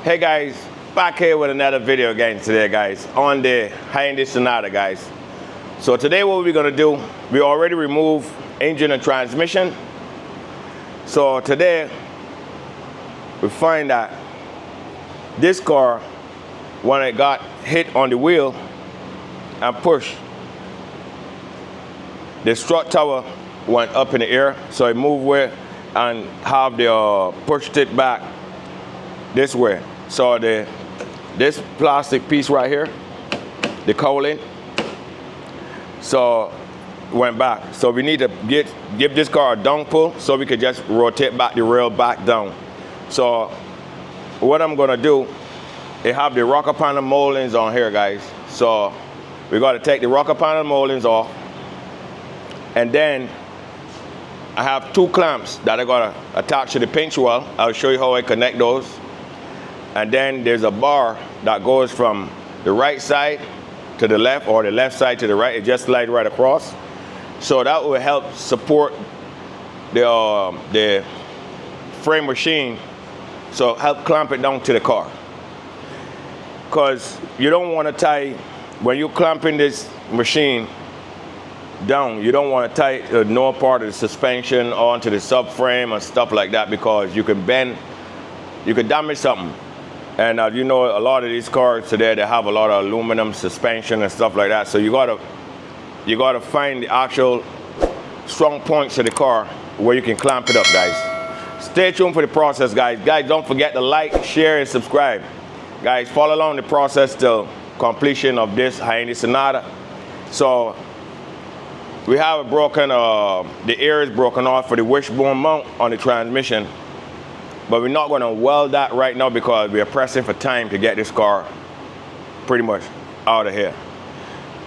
Hey guys, back here with another video again today, guys, on the Hyundai Sonata, guys. So today what we're gonna do, we already removed engine and transmission. So today we find that this car, when it got hit on the wheel and pushed, the strut tower went up in the air, so it moved way and have the pushed it back this way. So this plastic piece right here, the cowling, so went back. So we need to give this car a down pull so we could just rotate back the rail back down. So what I'm gonna do, they have the rocker panel moldings on here, guys. So we gotta take the rocker panel moldings off, and then I have two clamps that I gotta attach to the pinch well. I'll show you how I connect those. And then there's a bar that goes from the right side to the left or the left side to the right. It just slides right across. So that will help support the frame machine. So help clamp it down to the car. Because you don't want to tie, when you're clamping this machine down, you don't want to tie no part of the suspension onto the subframe and stuff like that, because you can bend, you could damage something. And you know, a lot of these cars today, they have a lot of aluminum suspension and stuff like that. So you gotta find the actual strong points of the car where you can clamp it up, guys. Stay tuned for the process, guys. Guys, don't forget to like, share, and subscribe. Guys, follow along the process till completion of this Hyundai Sonata. So we have a broken, the air is broken off for the wishbone mount on the transmission. But we're not gonna weld that right now because we are pressing for time to get this car pretty much out of here.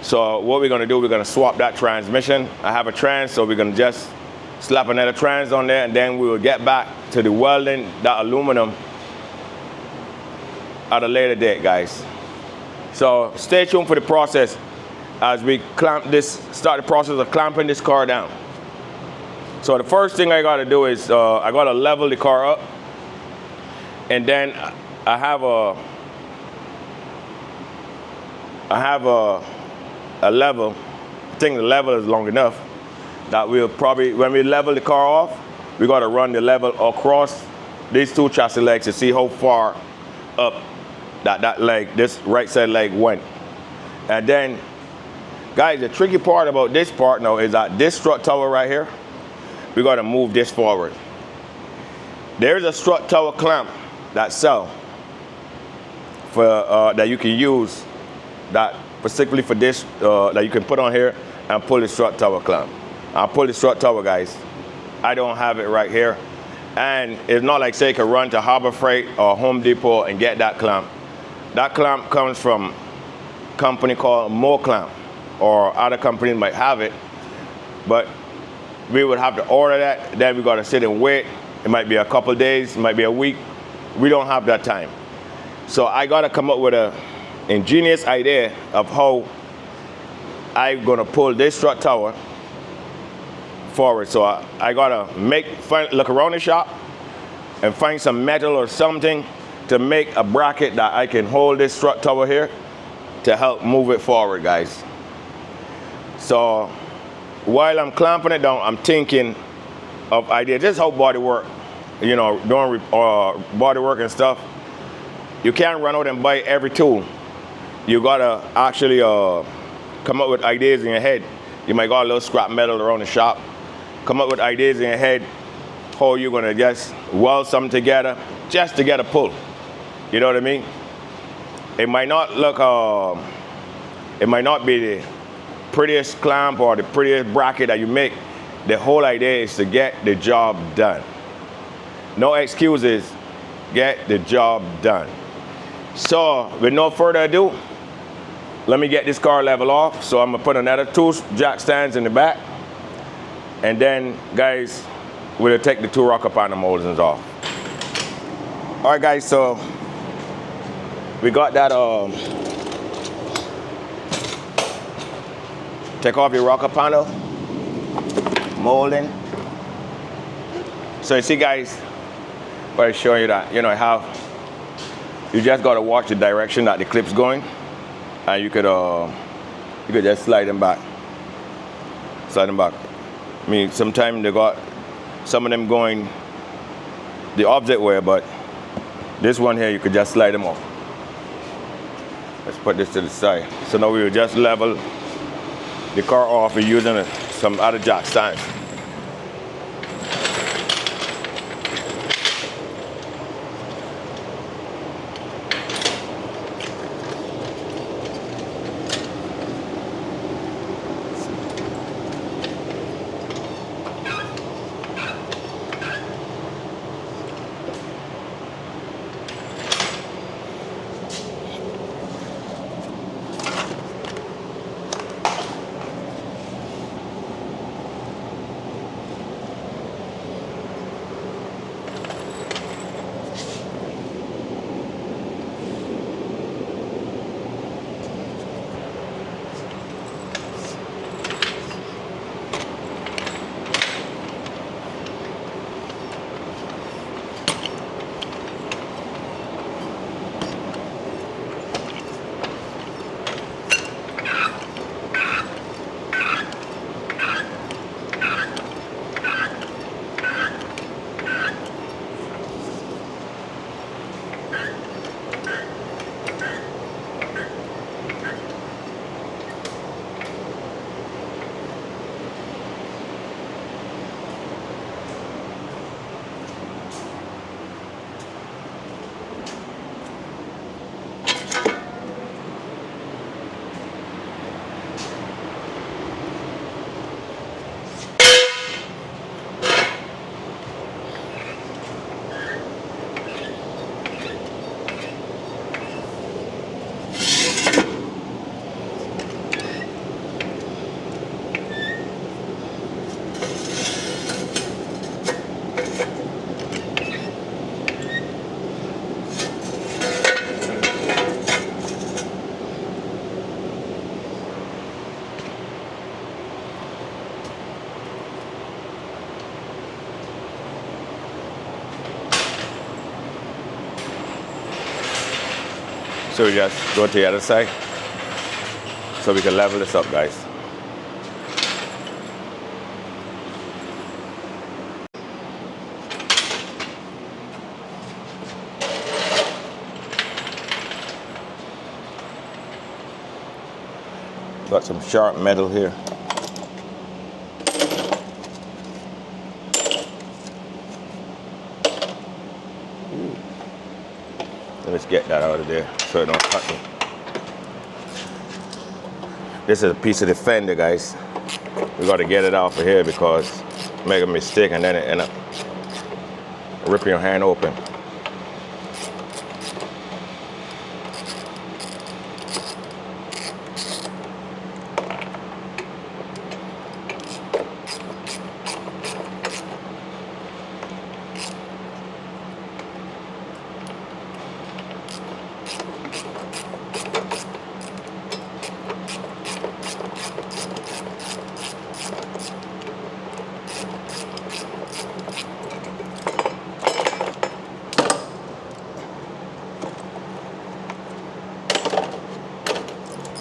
So what we're gonna do, we're gonna swap that transmission. I have a trans, so we're gonna just slap another trans on there, and then we will get back to the welding that aluminum at a later date, guys. So stay tuned for the process as we start the process of clamping this car down. So the first thing I gotta do is I gotta level the car up. And then I have a level. I think the level is long enough that we'll probably, when we level the car off, we got to run the level across these two chassis legs to see how far up that leg, this right side leg went. And then, guys, the tricky part about this part now is that this strut tower right here, we got to move this forward. There's a strut tower clamp that sell for that you can use, that particularly for this that you can put on here and pull the strut tower clamp. I'll pull the strut tower, guys. I don't have it right here, and it's not like, say, you can run to Harbor Freight or Home Depot and get that clamp. That clamp comes from a company called Mo Clamp, or other companies might have it, but we would have to order that. Then we got to sit and wait. It might be a couple days, it might be a week. We don't have that time. So I gotta come up with an ingenious idea of how I'm gonna pull this strut tower forward. So I gotta look around the shop and find some metal or something to make a bracket that I can hold this strut tower here to help move it forward, guys. So while I'm clamping it down, I'm thinking of ideas. This is how body work. You know, doing body work and stuff, you can't run out and buy every tool. You gotta actually come up with ideas in your head. You might got a little scrap metal around the shop. Come up with ideas in your head how you're gonna just weld something together just to get a pull. You know what I mean? It might not look, it might not be the prettiest clamp or the prettiest bracket that you make. The whole idea is to get the job done. No excuses, get the job done. So with no further ado, let me get this car level off. So I'm gonna put another two jack stands in the back. And then, guys, we'll take the two rocker panel moldings off. All right, guys, so we got that, take off your rocker panel molding. So you see, guys, but I show you that, you know, I have You just gotta watch the direction that the clip's going, and you could just slide them back. Slide them back. I mean, sometimes they got some of them going the opposite way, but this one here you could just slide them off. Let's put this to the side. So now we will just level the car off with using some other jack stands. So we just go to the other side so we can level this up, guys. Got some sharp metal here. Let's get that out of there so it don't cut me. This is a piece of the fender, guys. We got to get it off of here because make a mistake and then it end up ripping your hand open.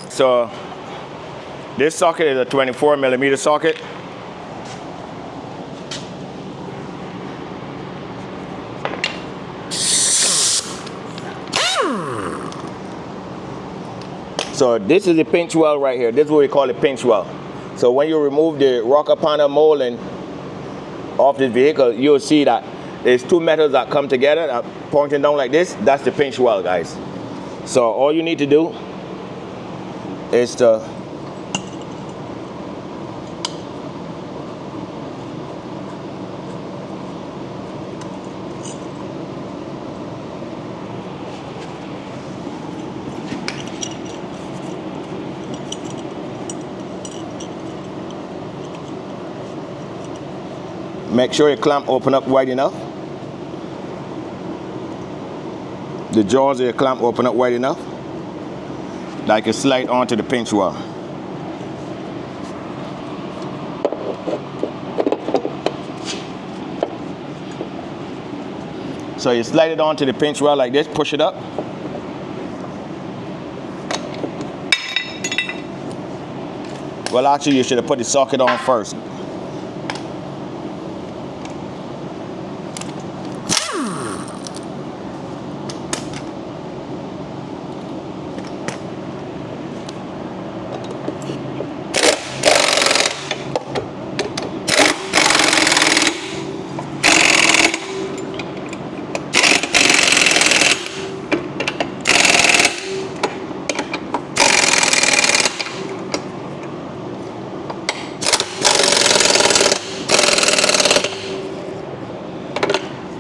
So this socket is a 24mm socket. So this is the pinch weld right here. This is what we call a pinch weld. So when you remove the rocker panel molding off this vehicle, you'll see that there's two metals that come together, pointing down like this. That's the pinch weld, guys. So all you need to do is to make sure your clamp open up wide enough. The jaws of your clamp open up wide enough that you can slide onto the pinch weld. So you slide it onto the pinch weld like this, push it up, Well, actually, you should have put the socket on first.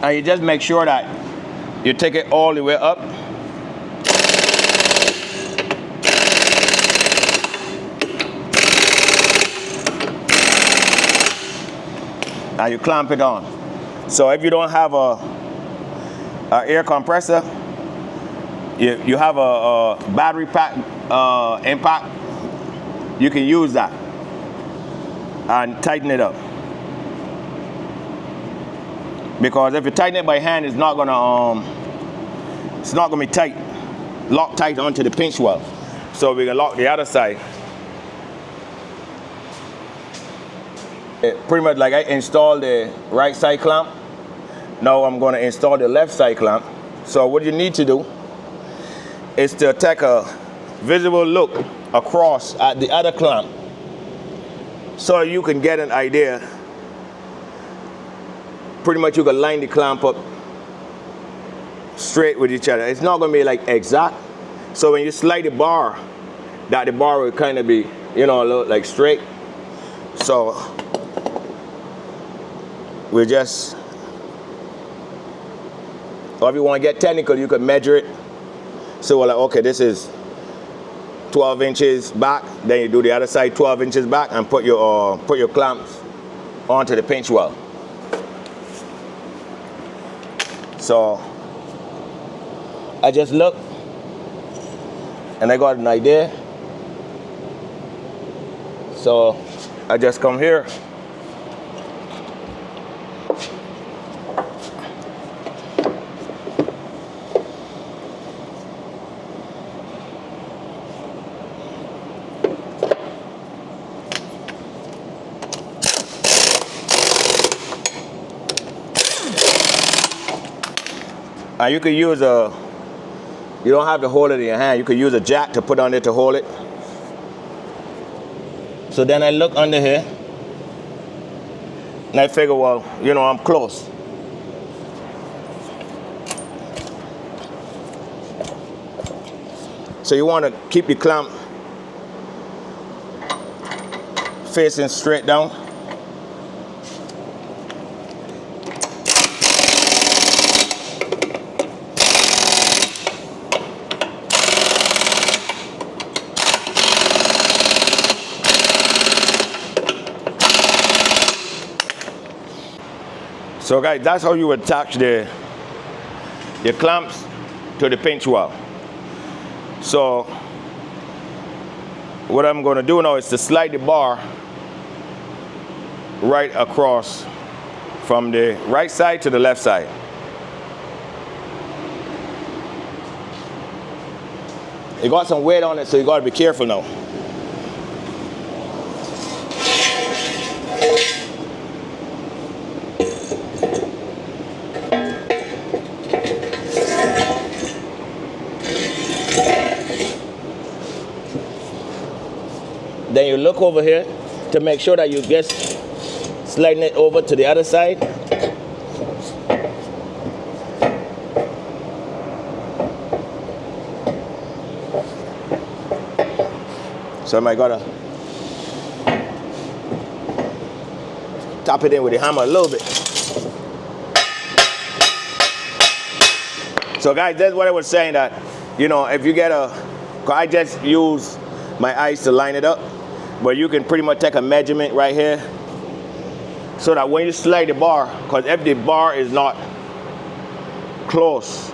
And you just make sure that you take it all the way up. And you clamp it on. So if you don't have a air compressor, you have a battery pack impact, you can use that and tighten it up. Because if you tighten it by hand, it's not gonna be tight, locked tight onto the pinch well. So we can lock the other side. Pretty much like I installed the right side clamp. Now I'm gonna install the left side clamp. So what you need to do is to take a visible look across at the other clamp so you can get an idea. Pretty much you can line the clamp up straight with each other. It's not gonna be like exact. So when you slide the bar, that the bar will kind of be, you know, a little like straight. So we just, or if you want to get technical, you can measure it. So we're like, okay, this is 12 inches back. Then you do the other side 12 inches back and put your clamps onto the pinch well. So I just look and I got an idea. So I just come here. And you could use you don't have to hold it in your hand. You could use a jack to put on it to hold it. So then I look under here and I figure, well, you know, I'm close. So you want to keep the clamp facing straight down. So guys, that's how you attach your clamps to the pinch well. So what I'm going to do now is to slide the bar right across from the right side to the left side. It got some weight on it, so you got to be careful now. Then you look over here to make sure that you just sliding it over to the other side. So I might gotta tap it in with the hammer a little bit. So guys, that's what I was saying, that, you know, if you get I just use my eyes to line it up. But you can pretty much take a measurement right here so that when you slide the bar, because if the bar is not close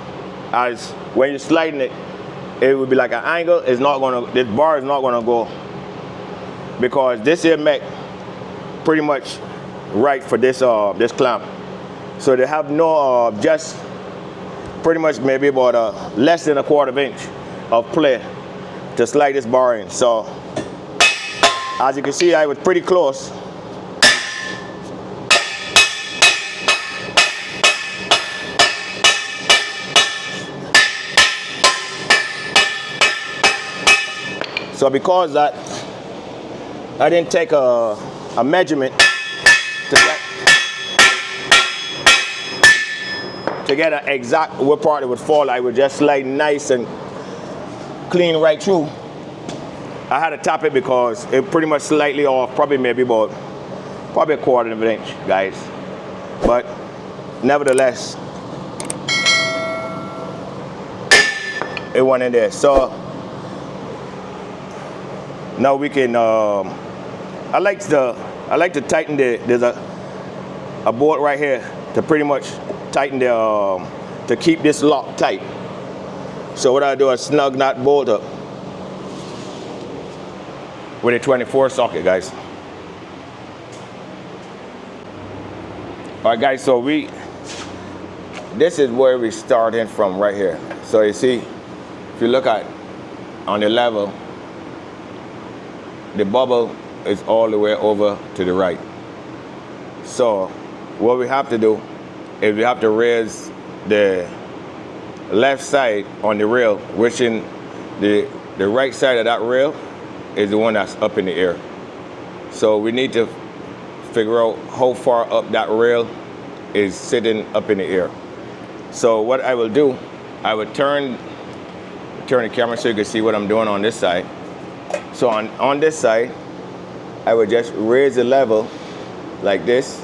as when you're sliding it, it would be like an angle. It's not gonna, this bar is not gonna go, because this here make pretty much right for this this clamp. So they have no just pretty much maybe about less than a quarter of inch of play to slide this bar in. So As you can see, I was pretty close. So because that, I didn't take a measurement to get an exact what part it would fall, I would just slide nice and clean right through. I had to tap it because it pretty much slightly off, probably maybe about, probably a quarter of an inch, guys. But nevertheless, it went in there. So now we can, I like to tighten there's a bolt right here to pretty much tighten to keep this lock tight. So what I do is snug that bolt up with a 24 socket, guys. All right, guys, so this is where we starting from right here. So you see, if you look at on the level, the bubble is all the way over to the right. So what we have to do is we have to raise the left side on the rail, which in the right side of that rail is the one that's up in the air. So we need to figure out how far up that rail is sitting up in the air. So what I will do, I would turn the camera so you can see what I'm doing on this side. So on this side, I would just raise the level like this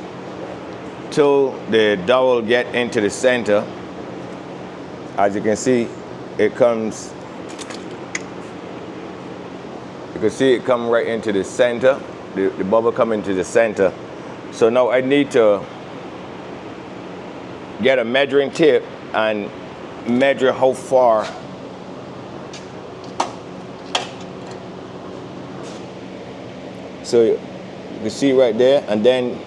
till the dowel get into the center. As you can see, it comes, you can see it come right into the center, the bubble come into the center. So now I need to get a measuring tape and measure how far so you can see right there, and then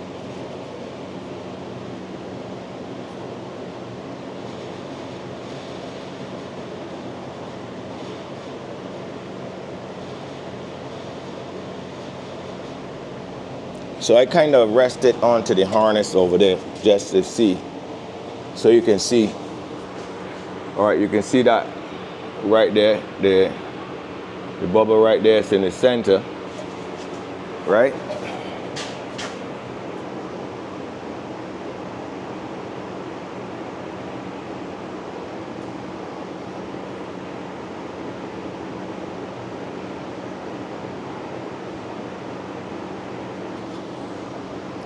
so I kind of rest it onto the harness over there just to see. So you can see, all right, you can see that right there, the bubble right there is in the center, right?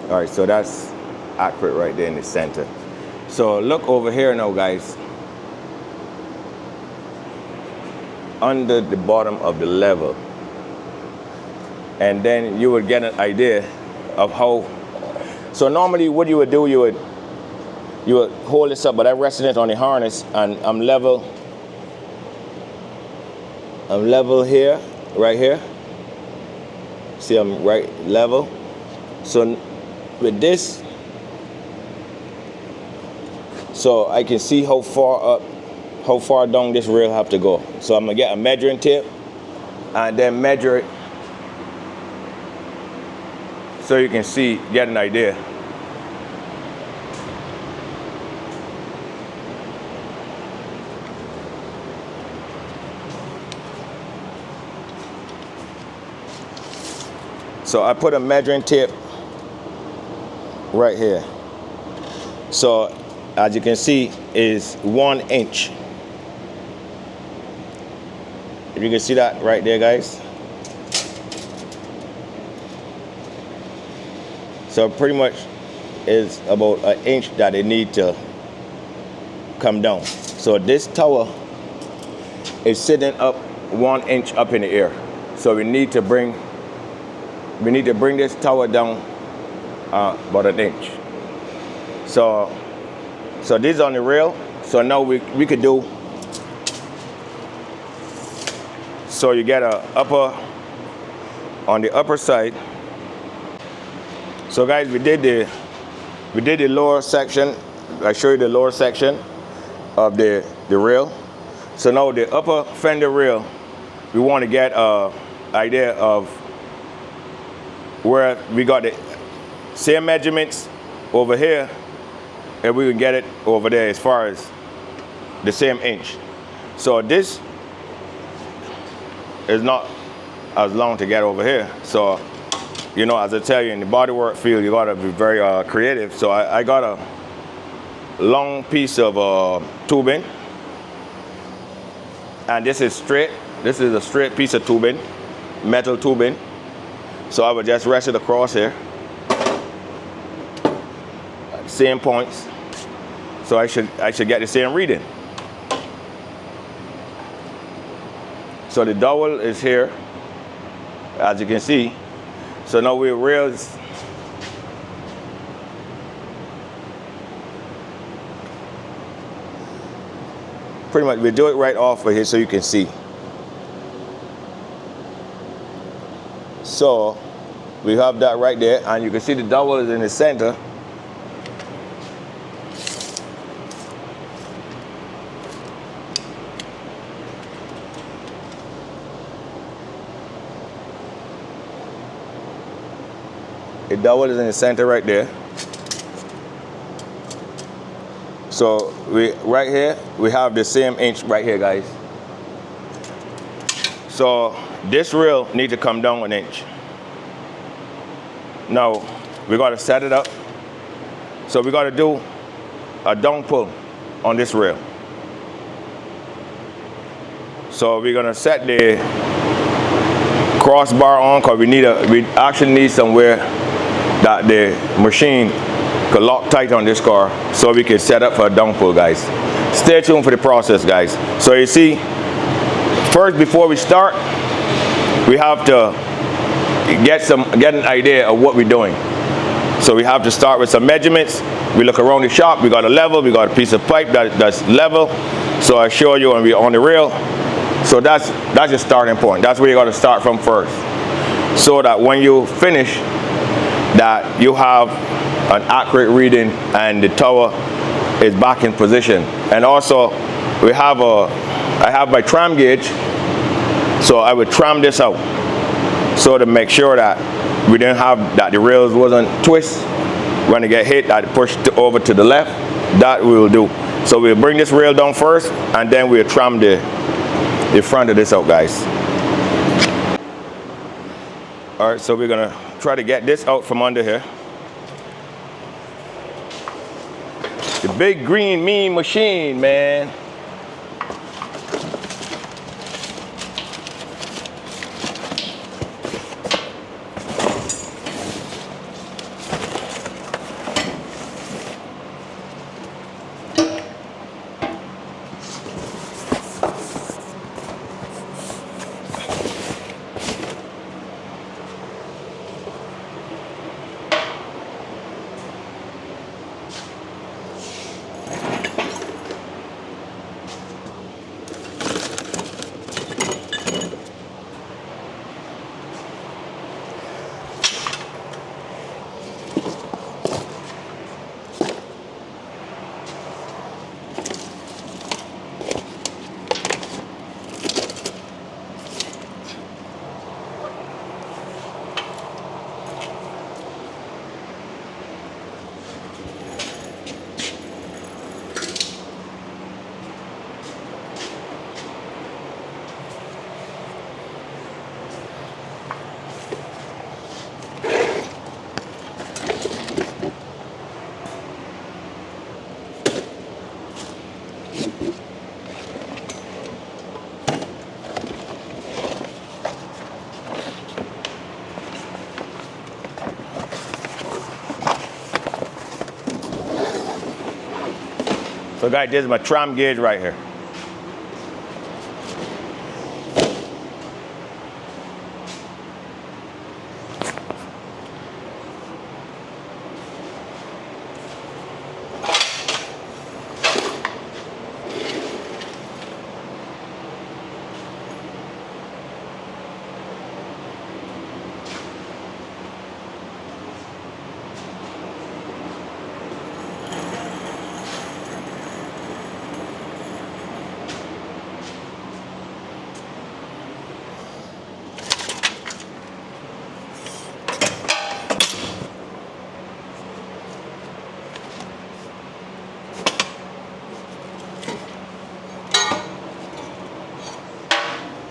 All right, so that's accurate right there in the center. So look over here now, guys. Under the bottom of the level. And then you would get an idea of how. So normally what you would do, you would hold this up, but I'm resting it on the harness and I'm level here, right here. See, I'm right level. So with this, so I can see how far down this rail have to go. So I'm gonna get a measuring tape and then measure it so you can see, get an idea. So I put a measuring tape right here. So as you can see, is 1 inch. If you can see that right there, guys. So pretty much is about 1 inch that it need to come down. So this tower is sitting up 1 inch up in the air. So we need to bring this tower down about 1 inch. So this is on the rail. So now we could do. So you get on the upper side. So guys, we did the lower section. I show you the lower section of the rail. So now the upper fender rail, we want to get an idea of where we got the same measurements over here, and we can get it over there as far as the same inch. So this is not as long to get over here. So, you know, as I tell you, in the bodywork field, you gotta be very creative. So I got a long piece of tubing, and this is straight. This is a straight piece of tubing, metal tubing. So I would just rest it across here, same points. So I should get the same reading. So the dowel is here, as you can see. So now we rails. Pretty much we do it right off of here so you can see. So we have that right there, and you can see the dowel is in the center. The dowel is in the center right there. So right here, we have the same inch right here, guys. So this rail needs to come down 1 inch. Now, we gotta set it up. So we gotta do a down pull on this rail. So we're gonna set the crossbar on, because we actually need somewhere that the machine could lock tight on this car so we can set up for a down pull, guys. Stay tuned for the process, guys. So you see, first before we start, we have to get an idea of what we're doing. So we have to start with some measurements. We look around the shop, we got a level, we got a piece of pipe that's level. So I show you when we're on the rail. So that's your starting point. That's where you got to start from first. So that when you finish, that you have an accurate reading and the tower is back in position. And also I have my tram gauge, so I would tram this out so to make sure that we didn't have that the rails wasn't twist when they get hit, that it pushed over to the left. That we will do. So we'll bring this rail down first, and then we'll tram the front of this out, guys. All right, so we're gonna try to get this out from under here. The big green mean machine, man. So guys, this is my tram gauge right here.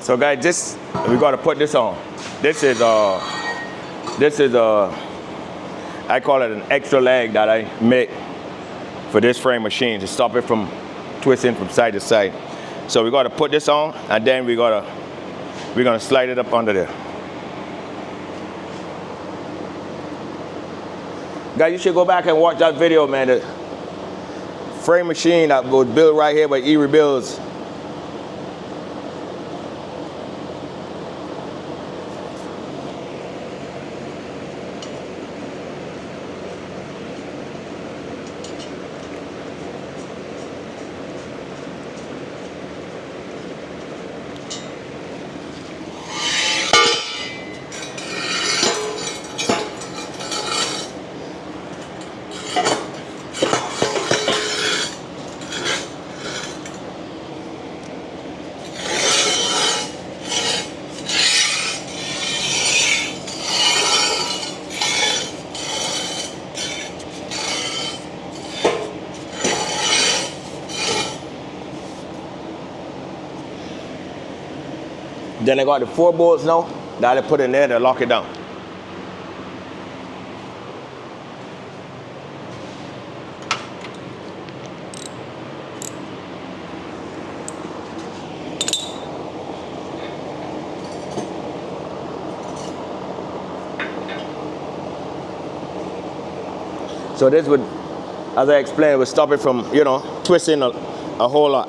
So guys, we got to put this on. This is I call it an extra leg that I make for this frame machine to stop it from twisting from side to side. So we got to put this on, and then we're gonna slide it up under there. Guys, you should go back and watch that video, man. The frame machine that was built right here by erebuilds. Then I got the 4 bolts now that I put in there to lock it down. So this would, as I explained, would stop it from, twisting a whole lot.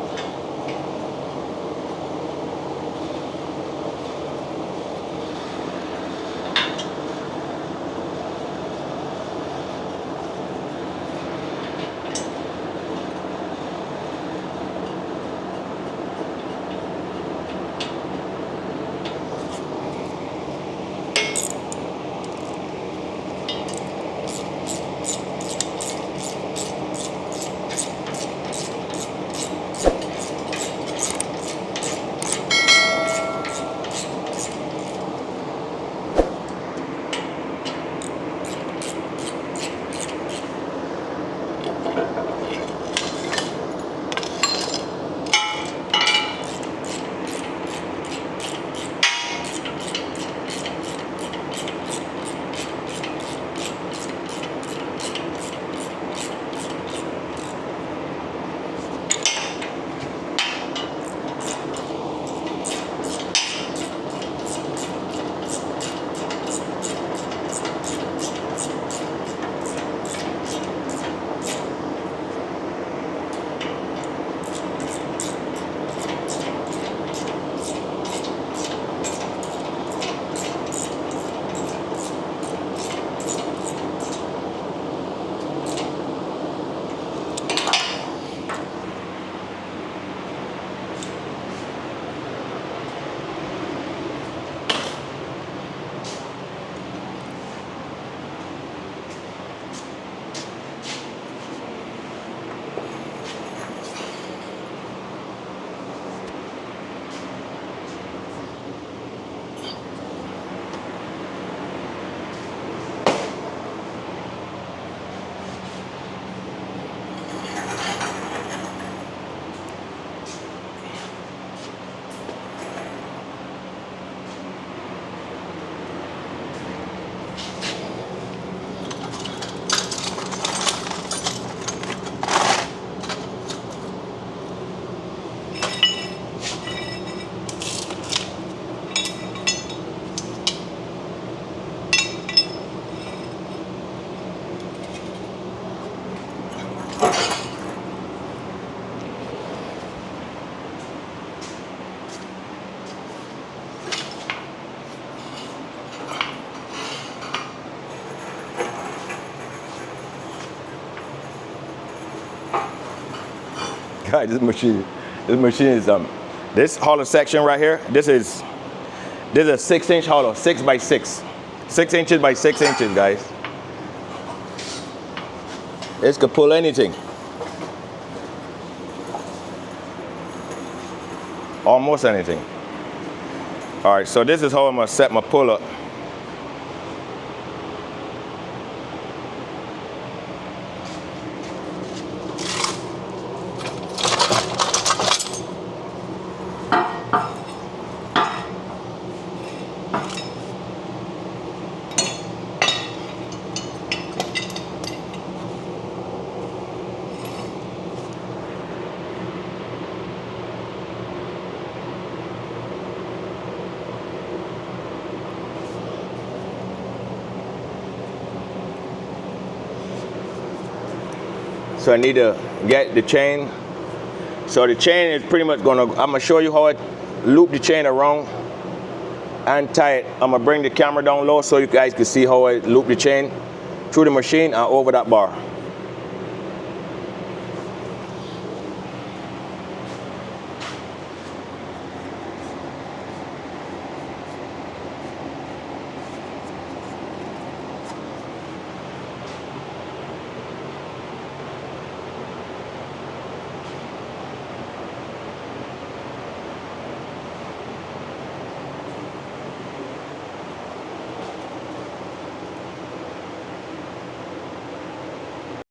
Guys, this machine is this hollow section right here. This is a 6-inch hollow, 6 by 6, 6 inches by 6 inches, guys. This could pull anything, almost anything. All right, so this is how I'm gonna set my pull up. So I need to get the chain. So the chain is pretty much I'm gonna show you how I loop the chain around and tie it. I'm gonna bring the camera down low so you guys can see how I loop the chain through the machine and over that bar.